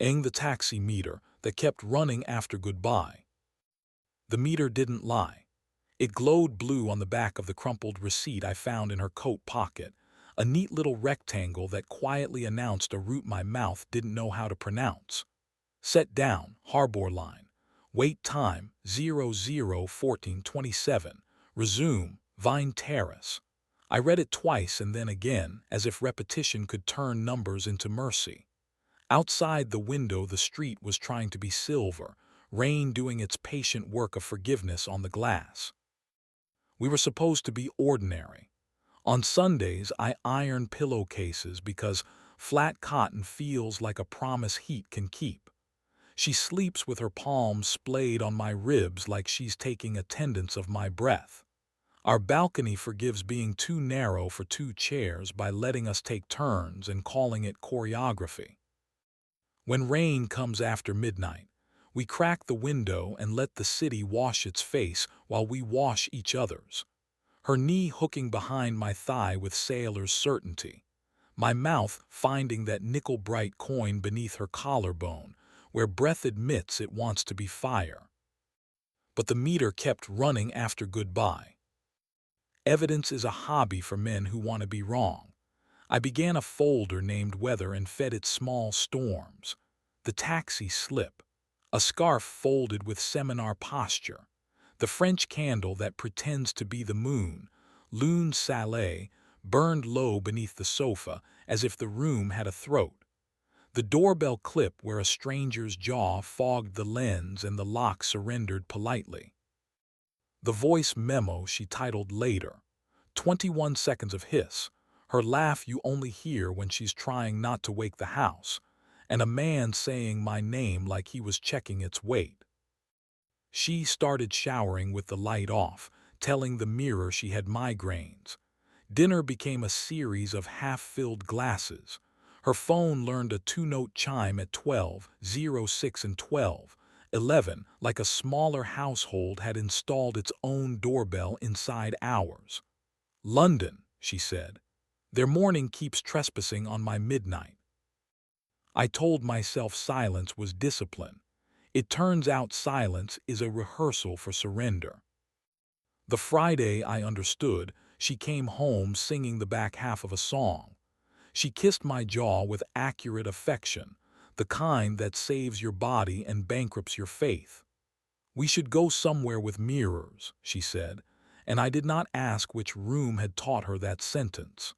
the taxi meter that kept running after goodbye. The meter didn't lie. It glowed blue on the back of the crumpled receipt I found in her coat pocket, a neat little rectangle that quietly announced a route my mouth didn't know how to pronounce. Set down, Harbor Line. Wait time, 001427. Resume, Vine Terrace. I read it twice and then again, as if repetition could turn numbers into mercy. Outside the window, the street was trying to be silver, rain doing its patient work of forgiveness on the glass. We were supposed to be ordinary. On Sundays, I iron pillowcases because flat cotton feels like a promise heat can keep. She sleeps with her palms splayed on my ribs like she's taking attendance of my breath. Our balcony forgives being too narrow for two chairs by letting us take turns and calling it choreography. When rain comes after midnight, we crack the window and let the city wash its face while we wash each other's. Her knee hooking behind my thigh with sailor's certainty, my mouth finding that nickel-bright coin beneath her collarbone, where breath admits it wants to be fire. But the meter kept running after goodbye. Evidence is a hobby for men who want to be wrong. I began a folder named Weather and fed it small storms. The taxi slip. A scarf folded with seminar posture. The French candle that pretends to be the moon, lune salé, burned low beneath the sofa as if the room had a throat. The doorbell clip where a stranger's jaw fogged the lens and the lock surrendered politely. The voice memo she titled Later. 21 seconds of hiss, her laugh you only hear when she's trying not to wake the house, and a man saying my name like he was checking its weight. She started showering with the light off, telling the mirror she had migraines. Dinner became a series of half-filled glasses. Her phone learned a two-note chime at 12:06 and 12:11, like a smaller household had installed its own doorbell inside ours. London, she said. Their morning keeps trespassing on my midnight. I told myself silence was discipline. It turns out silence is a rehearsal for surrender. The Friday I understood, she came home singing the back half of a song. She kissed my jaw with accurate affection, the kind that saves your body and bankrupts your faith. We should go somewhere with mirrors, she said, and I did not ask which room had taught her that sentence.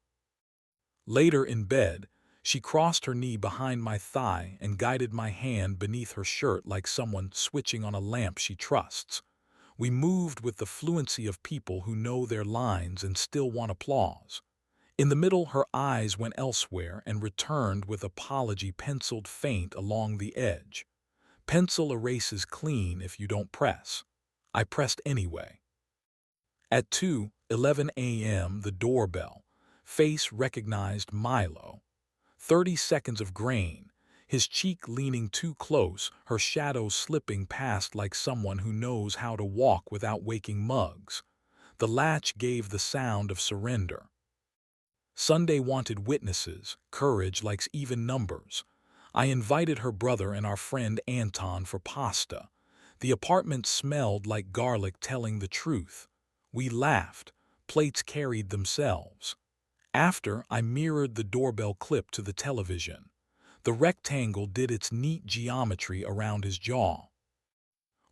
Later in bed, she crossed her knee behind my thigh and guided my hand beneath her shirt like someone switching on a lamp she trusts. We moved with the fluency of people who know their lines and still want applause. In the middle, her eyes went elsewhere and returned with apology penciled faint along the edge. Pencil erases clean if you don't press. I pressed anyway. At 2:11 a.m., the doorbell. Face recognized Milo. 30 seconds of grain, his cheek leaning too close, her shadow slipping past like someone who knows how to walk without waking mugs. The latch gave the sound of surrender. Sunday wanted witnesses, courage likes even numbers. I invited her brother and our friend Anton for pasta. The apartment smelled like garlic telling the truth. We laughed. Plates carried themselves. After, I mirrored the doorbell clip to the television. The rectangle did its neat geometry around his jaw.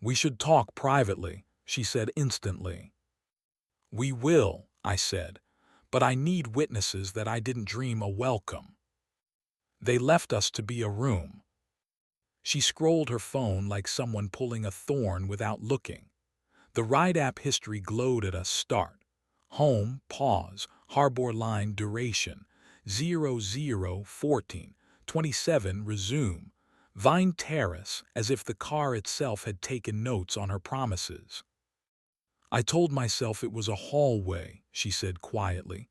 We should talk privately, she said instantly. We will, I said, but I need witnesses that I didn't dream a welcome. They left us to be a room. She scrolled her phone like someone pulling a thorn without looking. The ride app history glowed at us. Start. Home, pause, Harbor Line duration, 001427, resume, Vine Terrace, as if the car itself had taken notes on her promises. I told myself it was a hallway, she said quietly.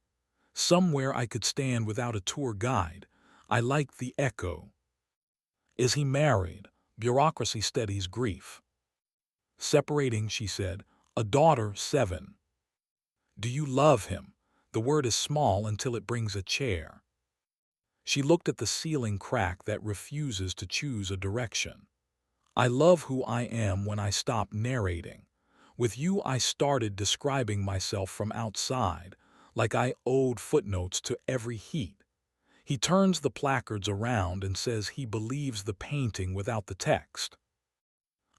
Somewhere I could stand without a tour guide. I liked the echo. Is he married? Bureaucracy steadies grief. Separating, she said. A daughter, 7. Do you love him? The word is small until it brings a chair. She looked at the ceiling crack that refuses to choose a direction. I love who I am when I stop narrating. With you I started describing myself from outside, like I owed footnotes to every heat. He turns the placards around and says he believes the painting without the text.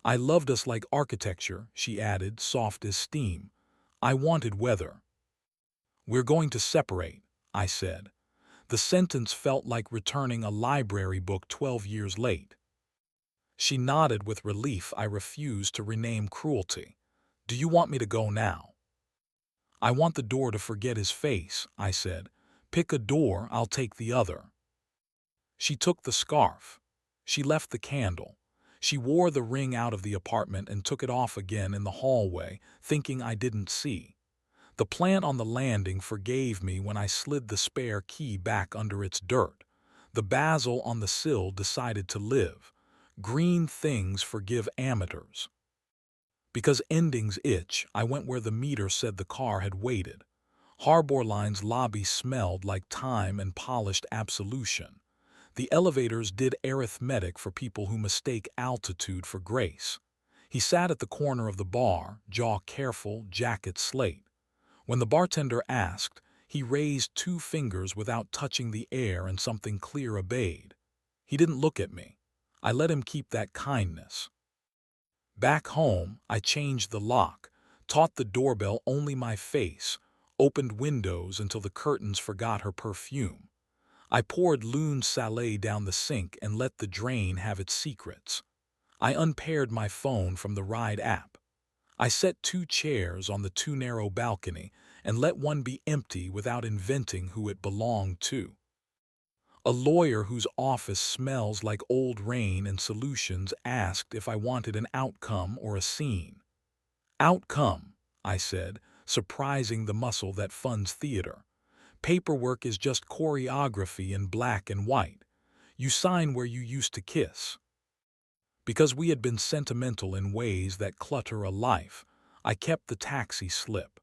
I loved us like architecture, she added, soft as steam. I wanted weather. We're going to separate, I said. The sentence felt like returning a library book 12 years late. She nodded with relief. I refused to rename cruelty. Do you want me to go now? I want the door to forget his face, I said. Pick a door, I'll take the other. She took the scarf. She left the candle. She wore the ring out of the apartment and took it off again in the hallway, thinking I didn't see. The plant on the landing forgave me when I slid the spare key back under its dirt. The basil on the sill decided to live. Green things forgive amateurs. Because endings itch, I went where the meter said the car had waited. Harbor Line's lobby smelled like time and polished absolution. The elevators did arithmetic for people who mistake altitude for grace. He sat at the corner of the bar, jaw careful, jacket slate. When the bartender asked, he raised 2 fingers without touching the air and something clear obeyed. He didn't look at me. I let him keep that kindness. Back home, I changed the lock, taught the doorbell only my face, opened windows until the curtains forgot her perfume. I poured Lune Salé down the sink and let the drain have its secrets. I unpaired my phone from the Ride app. I set 2 chairs on the too narrow balcony and let one be empty without inventing who it belonged to. A lawyer whose office smells like old rain and solutions asked if I wanted an outcome or a scene. Outcome, I said, surprising the muscle that funds theater. Paperwork is just choreography in black and white. You sign where you used to kiss. Because we had been sentimental in ways that clutter a life, I kept the taxi slip.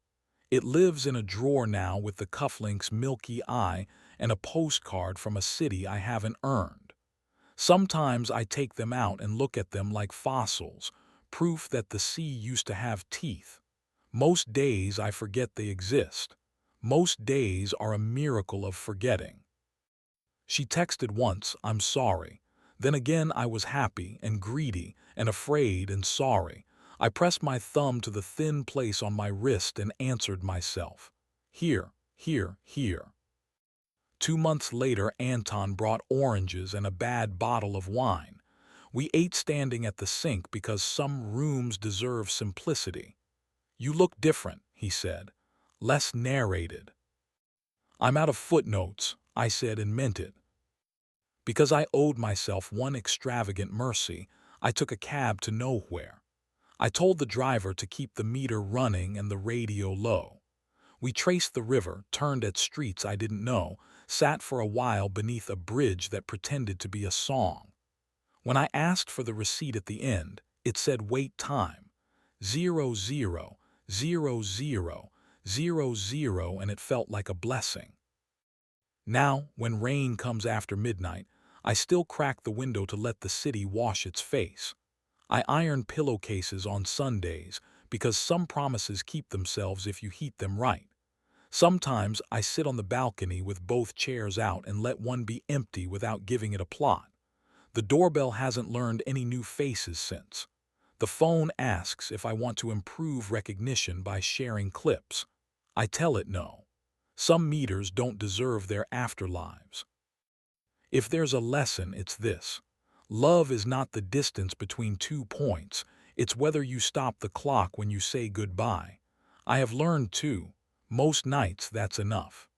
It lives in a drawer now with the cufflinks milky eye and a postcard from a city I haven't earned. Sometimes I take them out and look at them like fossils, proof that the sea used to have teeth. Most days I forget they exist. Most days are a miracle of forgetting. She texted once, I'm sorry. Then again I was happy and greedy and afraid and sorry. I pressed my thumb to the thin place on my wrist and answered myself. Here, here, here. 2 months later, Anton brought oranges and a bad bottle of wine. We ate standing at the sink because some rooms deserve simplicity. You look different, he said. Less narrated. I'm out of footnotes, I said and meant it. Because I owed myself one extravagant mercy, I took a cab to nowhere. I told the driver to keep the meter running and the radio low. We traced the river, turned at streets I didn't know, sat for a while beneath a bridge that pretended to be a song. When I asked for the receipt at the end, it said wait time. 00, 00, 00, and it felt like a blessing. Now, when rain comes after midnight, I still crack the window to let the city wash its face. I iron pillowcases on Sundays because some promises keep themselves if you heat them right. Sometimes I sit on the balcony with both chairs out and let one be empty without giving it a plot. The doorbell hasn't learned any new faces since. The phone asks if I want to improve recognition by sharing clips. I tell it no. Some meters don't deserve their afterlives. If there's a lesson, it's this. Love is not the distance between 2 points, it's whether you stop the clock when you say goodbye. I have learned too, most nights that's enough.